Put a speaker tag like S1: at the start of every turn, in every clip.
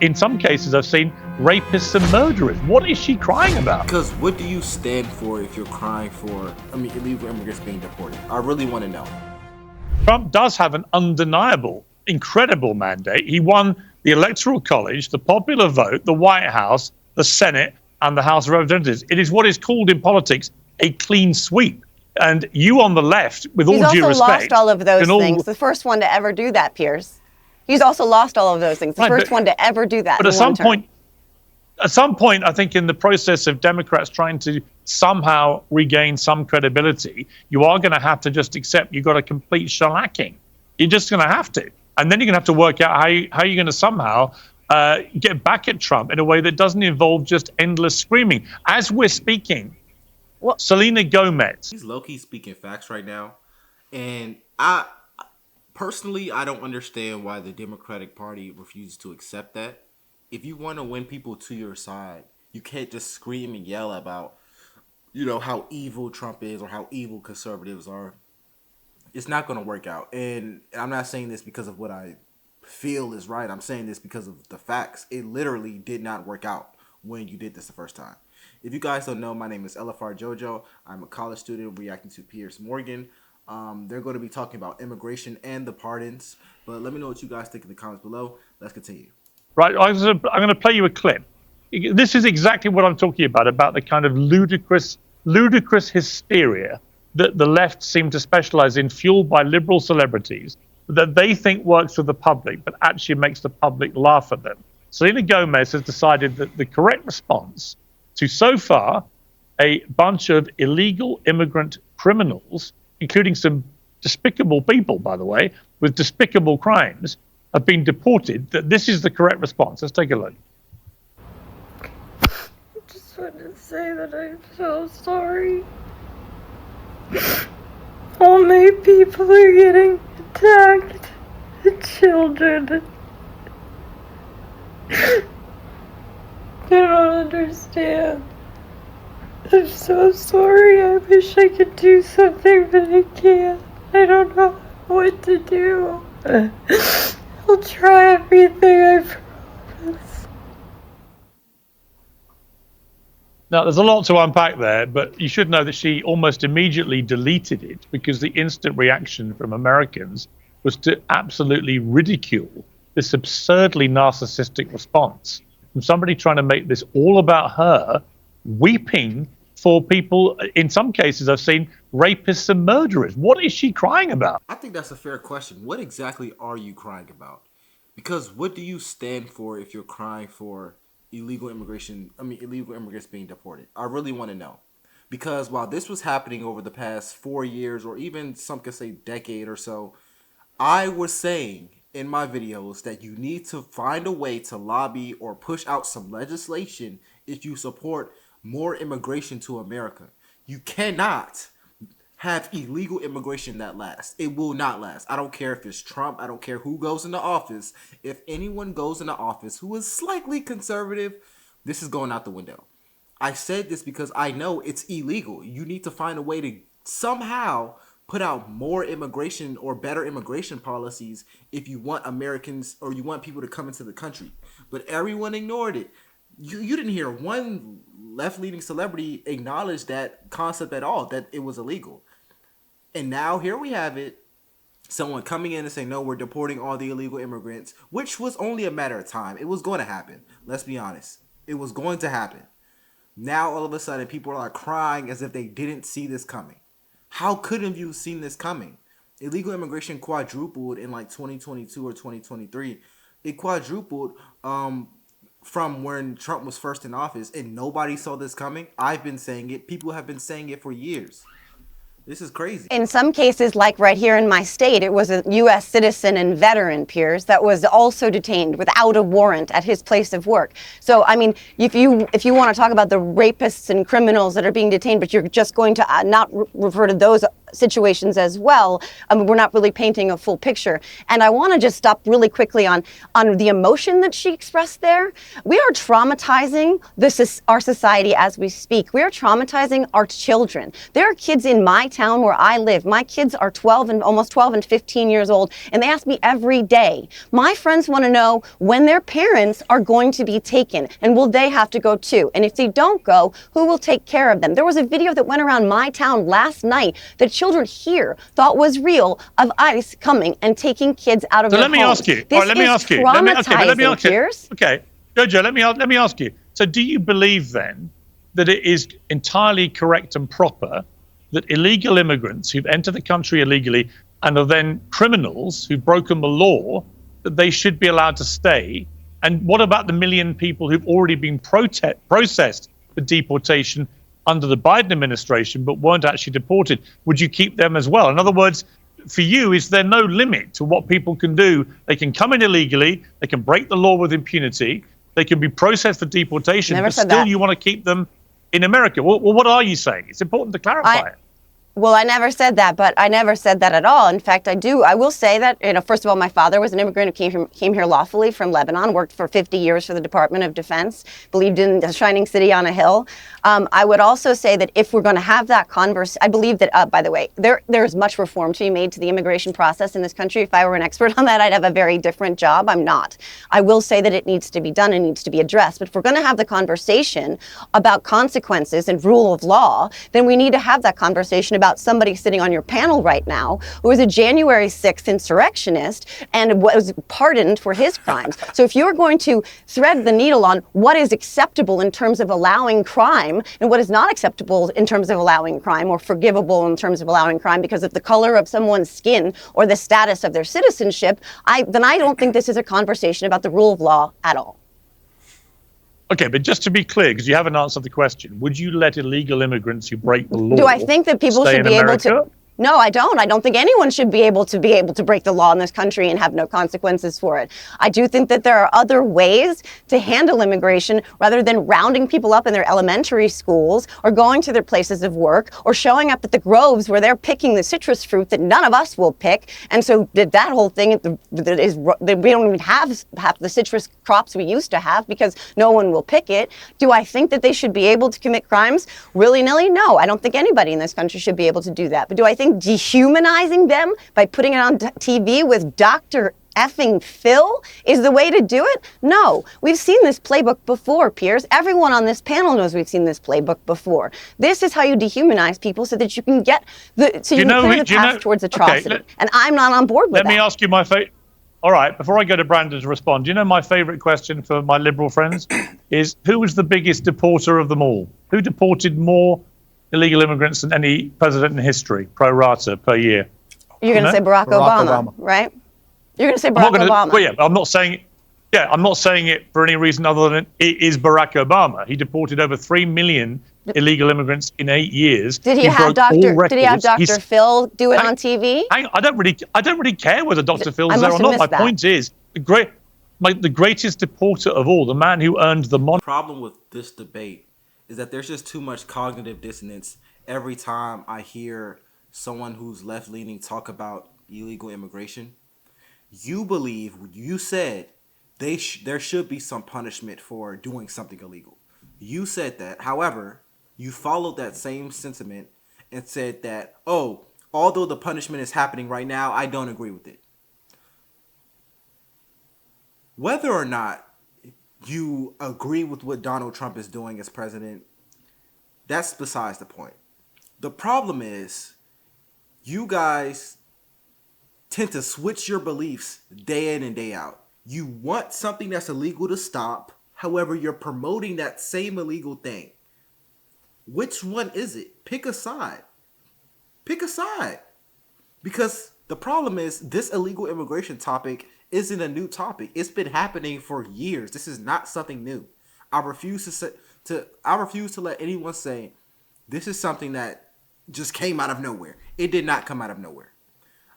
S1: in some cases, I've seen rapists and murderers. What is she crying about?
S2: Because what do you stand for if you're crying for, illegal immigrants being deported? I really want to know.
S1: Trump does have an undeniable, incredible mandate. He won the Electoral College, the popular vote, the White House, the Senate, and the House of Representatives. It is what is called in politics a clean sweep. And you on the left, with all due respect...
S3: He's also lost all of those things. The first one to ever do that, Piers. He's also lost all of those things. The first one to ever do that.
S1: But at some point, I think in the process of Democrats trying to somehow regain some credibility, you are going to have to just accept you've got a complete shellacking. You're just going to have to. And then you're going to have to work out how you're going to somehow get back at Trump in a way that doesn't involve just endless screaming. As we're speaking, Selena Gomez.
S2: He's low-key speaking facts right now. And personally, I don't understand why the Democratic Party refuses to accept that. If you want to win people to your side, you can't just scream and yell about, how evil Trump is or how evil conservatives are. It's not going to work out. And I'm not saying this because of what I feel is right. I'm saying this because of the facts. It literally did not work out when you did this the first time. If you guys don't know, my name is LFR JoJo. I'm a college student reacting to Piers Morgan. They're going to be talking about immigration and the pardons. But let me know what you guys think in the comments below. Let's continue.
S1: Right, I'm going to play you a clip. This is exactly what I'm talking about the kind of ludicrous hysteria that the left seem to specialize in, fueled by liberal celebrities, that they think works for the public, but actually makes the public laugh at them. Selena Gomez has decided that the correct response to, so far, a bunch of illegal immigrant criminals, including some despicable people, by the way, with despicable crimes, have been deported, that this is the correct response. Let's take a look.
S4: I just want to say that I'm so sorry. All my people are getting attacked. The children. I don't understand. I'm so sorry. I wish I could do something, but I can't. I don't know what to do. I'll try everything, I promise.
S1: Now, there's a lot to unpack there, but you should know that she almost immediately deleted it because the instant reaction from Americans was to absolutely ridicule this absurdly narcissistic response from somebody trying to make this all about her, weeping for people, in some cases I've seen, rapists and murderers. What is she crying about?
S2: I think that's a fair question. What exactly are you crying about? Because what do you stand for if you're crying for illegal immigrants being deported? I really want to know. Because while this was happening over the past 4 years, or even some could say decade or so, I was saying in my videos that you need to find a way to lobby or push out some legislation if you support more immigration to America. You cannot have illegal immigration that lasts. It will not last. I don't care if it's Trump. I don't care who goes into office. If anyone goes into office who is slightly conservative, this is going out the window. I said this because I know it's illegal. You need to find a way to somehow put out more immigration or better immigration policies if you want Americans or you want people to come into the country. But everyone ignored it. You didn't hear one left-leaning celebrity acknowledge that concept at all, that it was illegal. And now here we have it. Someone coming in and saying, no, we're deporting all the illegal immigrants, which was only a matter of time. It was going to happen. Let's be honest. It was going to happen. Now, all of a sudden, people are crying as if they didn't see this coming. How couldn't you have seen this coming? Illegal immigration quadrupled in like 2022 or 2023. It quadrupled from when Trump was first in office, and nobody saw this coming. I've been saying it. People have been saying it for years. This is crazy.
S3: In some cases, like right here in my state, it was a U.S. citizen and veteran, Piers, that was also detained without a warrant at his place of work. So, I mean, if you want to talk about the rapists and criminals that are being detained, but you're just going to not refer to those situations as well. We're not really painting a full picture. And I want to just stop really quickly on the emotion that she expressed there. We are traumatizing our society as we speak. We are traumatizing our children. There are kids in my town where I live. My kids are 12 and almost 12 and 15 years old, and they ask me every day. My friends want to know when their parents are going to be taken, and will they have to go too? And if they don't go, who will take care of them? There was a video that went around my town last night that children here thought was real of ICE coming and taking kids out of their homes.
S1: So let me ask you.
S3: This
S1: let me
S3: is
S1: ask you.
S3: traumatizing, Piers.
S1: Okay, Jojo, let me ask you. So do you believe then that it is entirely correct and proper that illegal immigrants who've entered the country illegally and are then criminals who've broken the law, that they should be allowed to stay? And what about the million people who've already been processed for deportation under the Biden administration but weren't actually deported? Would you keep them as well? In other words, for you, is there no limit to what people can do? They can come in illegally, they can break the law with impunity, they can be processed for deportation, but still you want to keep them in America. Well, what are you saying? It's important to clarify it.
S3: Well, I never said that, but I never said that at all. In fact, I will say that, first of all, my father was an immigrant who came here lawfully from Lebanon, worked for 50 years for the Department of Defense, believed in the shining city on a hill. I would also say that if we're going to have that I believe that, by the way, there is much reform to be made to the immigration process in this country. If I were an expert on that, I'd have a very different job. I'm not. I will say that it needs to be done and needs to be addressed. But if we're going to have the conversation about consequences and rule of law, then we need to have that conversation about somebody sitting on your panel right now who was a January 6th insurrectionist and was pardoned for his crimes. So if you're going to thread the needle on what is acceptable in terms of allowing crime and what is not acceptable in terms of allowing crime, or forgivable in terms of allowing crime because of the color of someone's skin or the status of their citizenship, then I don't think this is a conversation about the rule of law at all.
S1: Okay, but just to be clear, because you haven't answered the question, would you let illegal immigrants who break the law
S3: Do I think that people should be able to? No, I don't. I don't think anyone should be able to break the law in this country and have no consequences for it. I do think that there are other ways to handle immigration rather than rounding people up in their elementary schools or going to their places of work or showing up at the groves where they're picking the citrus fruit that none of us will pick. And so that whole thing we don't even have half the citrus crops we used to have because no one will pick it. Do I think that they should be able to commit crimes willy-nilly? No, I don't think anybody in this country should be able to do that. But do I think dehumanizing them by putting it on TV with Dr. effing Phil is the way to do it? No. We've seen this playbook before, Piers. Everyone on this panel knows we've seen this playbook before. This is how you dehumanize people so that you can get clear the path towards atrocity. And I'm not on board with that.
S1: Let me ask you my favorite. All right, before I go to Brandon to respond, do you know my favorite question for my liberal friends is who was the biggest deporter of them all? Who deported more illegal immigrants than any president in history, pro rata, per year?
S3: You're going to say Barack Obama, right? You're going to say Barack Obama.
S1: Well, yeah, I'm not saying it for any reason other than it is Barack Obama. He deported over 3 million illegal immigrants in 8 years.
S3: Did he have Dr. Phil do it on TV?
S1: I don't really care whether Dr. Phil is there or not. My point is the greatest deporter of all, the man who earned the money.
S2: The problem with this debate is that there's just too much cognitive dissonance every time I hear someone who's left-leaning talk about illegal immigration. You said there should be some punishment for doing something illegal. You said that. However, you followed that same sentiment and said that, although the punishment is happening right now, I don't agree with it. Whether or not you agree with what Donald Trump is doing as president, that's besides the point. The problem is you guys tend to switch your beliefs day in and day out. You want something that's illegal to stop. However, you're promoting that same illegal thing. Which one is it? Pick a side. Pick a side. Because the problem is this illegal immigration topic isn't a new topic. It's been happening for years. This is not something new. I refuse to let anyone say this is something that just came out of nowhere. It did not come out of nowhere.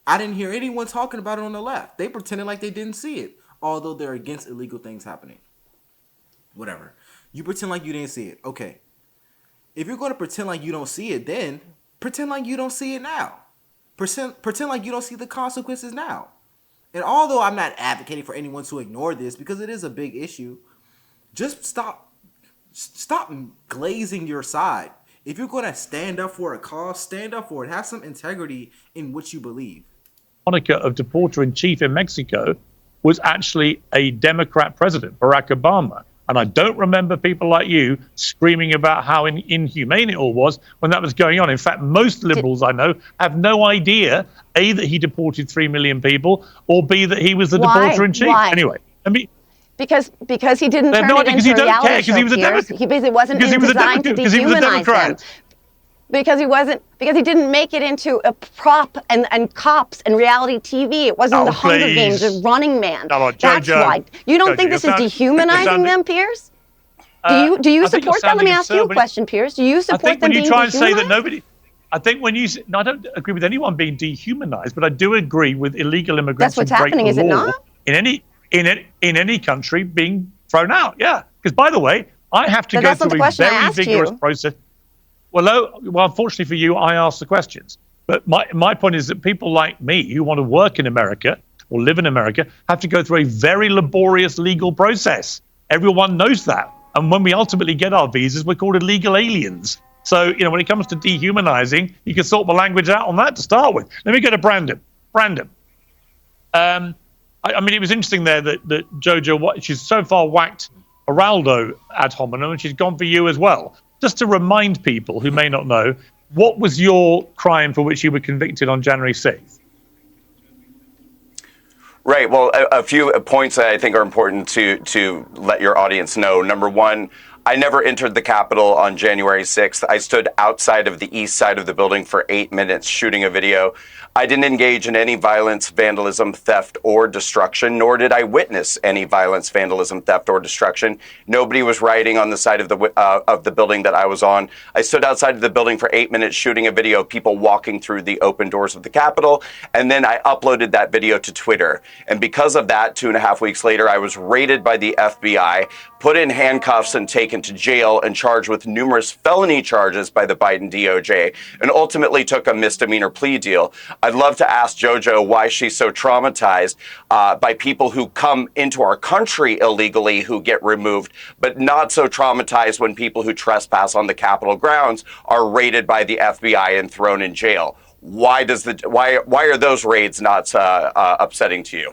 S2: I didn't hear anyone talking about it on the left. They pretended like they didn't see it, although they're against illegal things happening. Whatever. You pretend like you didn't see it. Okay. If you're going to pretend like you don't see it, then pretend like you don't see it now. Pretend like you don't see the consequences now. And although I'm not advocating for anyone to ignore this because it is a big issue, just stop glazing your side. If you're going to stand up for a cause, stand up for it. Have some integrity in what you believe.
S1: Monica of deporter-in-chief in Mexico was actually a Democrat president, Barack Obama. And I don't remember people like you screaming about how inhumane it all was when that was going on. In fact, most liberals I know have no idea, A, that he deported 3 million people, or B, that he was the deporter-in-chief.
S3: Why?
S1: Anyway,
S3: Because he didn't turn it into a reality show, Piers. He basically wasn't designed to dehumanize them. Because he didn't make it into a prop and cops and reality TV. It wasn't the Hunger Games or Running Man. That's why. You don't think this is dehumanizing them, Piers? Do you support that? Let me ask you a question, Piers. Do you support them being dehumanized? I think when you try and say that nobody... I think when you... No, I don't agree with anyone being dehumanized, but I do agree with illegal immigrants. That's what's happening, is it not?
S1: In any country being thrown out, yeah. Because, by the way, I have to go through a very vigorous process. Well, unfortunately for you, I ask the questions. But my point is that people like me who want to work in America or live in America have to go through a very laborious legal process. Everyone knows that. And when we ultimately get our visas, we're called illegal aliens. So, when it comes to dehumanizing, you can sort the language out on that to start with. Let me go to Brandon. Brandon. I mean, it was interesting there that JoJo, she's so far whacked Geraldo ad hominem, and she's gone for you as well. Just to remind people who may not know, what was your crime for which you were convicted on January 6th?
S5: Right. Well, a few points that I think are important to let your audience know. Number one, I never entered the Capitol on January 6th. I stood outside of the east side of the building for 8 minutes shooting a video. I didn't engage in any violence, vandalism, theft, or destruction, nor did I witness any violence, vandalism, theft, or destruction. Nobody was rioting on the side of the building that I was on. I stood outside of the building for 8 minutes shooting a video of people walking through the open doors of the Capitol, and then I uploaded that video to Twitter. And because of that, 2.5 weeks later, I was raided by the FBI, put in handcuffs and taken to jail and charged with numerous felony charges by the Biden DOJ, and ultimately took a misdemeanor plea deal. I'd love to ask JoJo why she's so traumatized by people who come into our country illegally who get removed, but not so traumatized when people who trespass on the Capitol grounds are raided by the FBI and thrown in jail. Why are those raids not upsetting to you?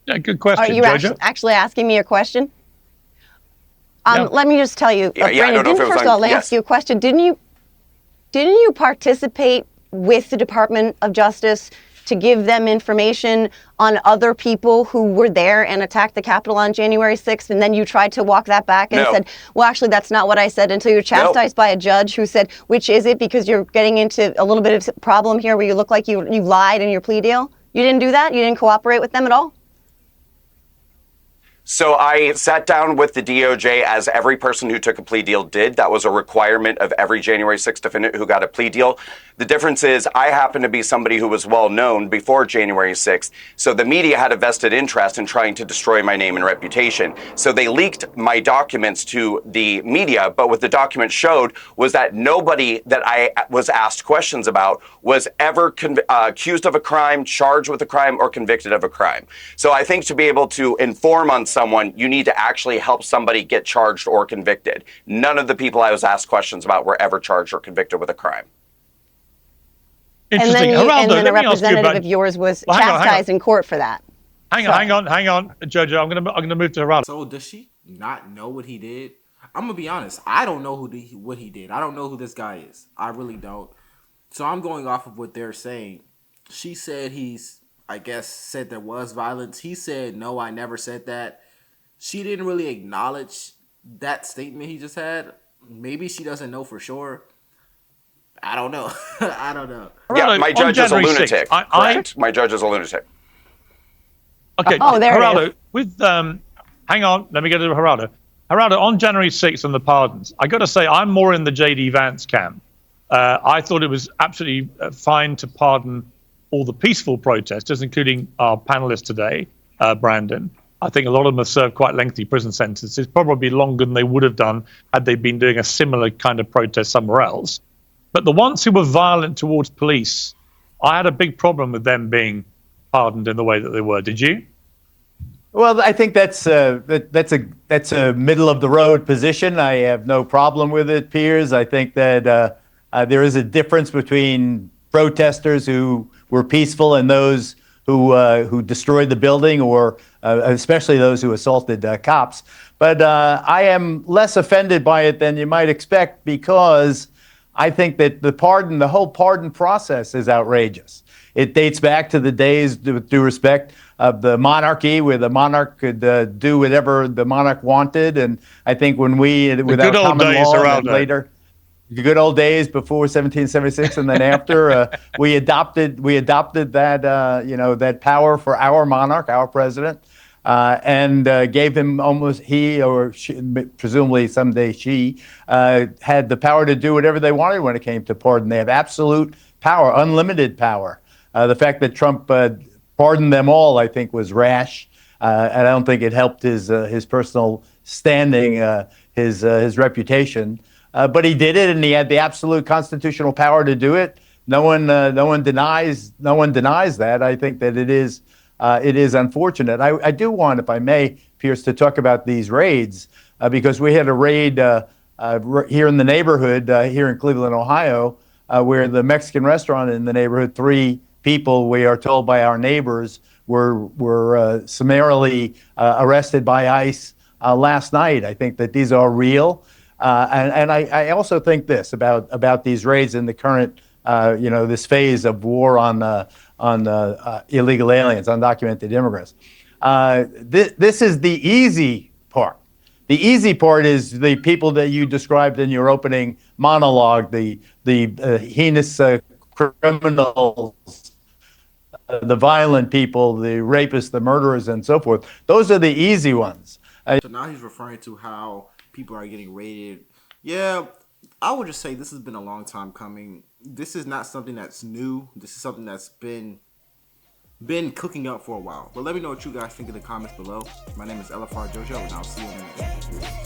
S1: Yeah, good question.
S3: Are you actually asking me a question?
S1: Yeah.
S3: Let me just tell you, Brandon, first of all, let me ask you a question. Didn't you participate with the Department of Justice to give them information on other people who were there and attacked the Capitol on January 6th, and then you tried to walk that back and said, well, actually, that's not what I said, until you're chastised by a judge who said, which is it, because you're getting into a little bit of a problem here where you look like you lied in your plea deal? You didn't do that? You didn't cooperate with them at all?
S5: So I sat down with the DOJ, as every person who took a plea deal did. That was a requirement of every January 6th defendant who got a plea deal. The difference is I happen to be somebody who was well known before January 6th. So the media had a vested interest in trying to destroy my name and reputation. So they leaked my documents to the media. But what the documents showed was that nobody that I was asked questions about was ever accused of a crime, charged with a crime, or convicted of a crime. So I think to be able to inform on someone, you need to actually help somebody get charged or convicted. None of the people I was asked questions about were ever charged or convicted with a crime.
S3: And then a representative of yours was chastised in court for that.
S1: Hang on, JoJo. I'm gonna move to Geraldo.
S2: So does she not know what he did? I'm gonna be honest. I don't know what he did. I don't know who this guy is. I really don't. So I'm going off of what they're saying. She said said there was violence. He said, no, I never said that. She didn't really acknowledge that statement he just had. Maybe she doesn't know for sure. I don't know. I don't know.
S5: Yeah, my judge is a lunatic. Correct. My judge is a lunatic.
S1: Okay.
S3: There
S1: Geraldo,
S3: it is.
S1: with hang on, let me get to Geraldo. Geraldo, on January 6th and the pardons, I got to say I'm more in the J.D. Vance camp. I thought it was absolutely fine to pardon all the peaceful protesters, including our panelist today, Brandon. I think a lot of them have served quite lengthy prison sentences, probably longer than they would have done had they been doing a similar kind of protest somewhere else. But the ones who were violent towards police, I had a big problem with them being pardoned in the way that they were. Did you?
S6: Well, I think that's a middle of the road position. I have no problem with it, Piers. I think that there is a difference between protesters who were peaceful and those who destroyed the building, or especially those who assaulted cops. But I am less offended by it than you might expect, because I think that the whole pardon process is outrageous. It dates back to the days, with due respect, of the monarchy, where the monarch could do whatever the monarch wanted. And I think when without common law, and later, the good old days before 1776 and then after, we adopted that that power for our monarch, our president, and gave him almost, he or she, presumably someday she, had the power to do whatever they wanted when it came to pardon. They have absolute power, unlimited power. The fact that Trump pardoned them all, I think, was rash, and I don't think it helped his personal standing, his reputation. But he did it, and he had the absolute constitutional power to do it. No one denies that. I think that it is unfortunate. I do want, if I may, Piers, to talk about these raids, because we had a raid here in the neighborhood, here in Cleveland, Ohio, where the Mexican restaurant in the neighborhood, 3 people, we are told by our neighbors, were summarily arrested by ICE last night. I think that these are real. And I also think this about these raids in the current, this phase of war on illegal aliens, undocumented immigrants. This is the easy part. The easy part is the people that you described in your opening monologue, the heinous criminals, the violent people, the rapists, the murderers, and so forth. Those are the easy ones.
S2: So now he's referring to how people are getting raided. Yeah, I would just say this has been a long time coming. This is not something that's new. This is something that's been cooking up for a while. But let me know what you guys think in the comments below. My name is LFR JoJo, and I'll see you in a minute.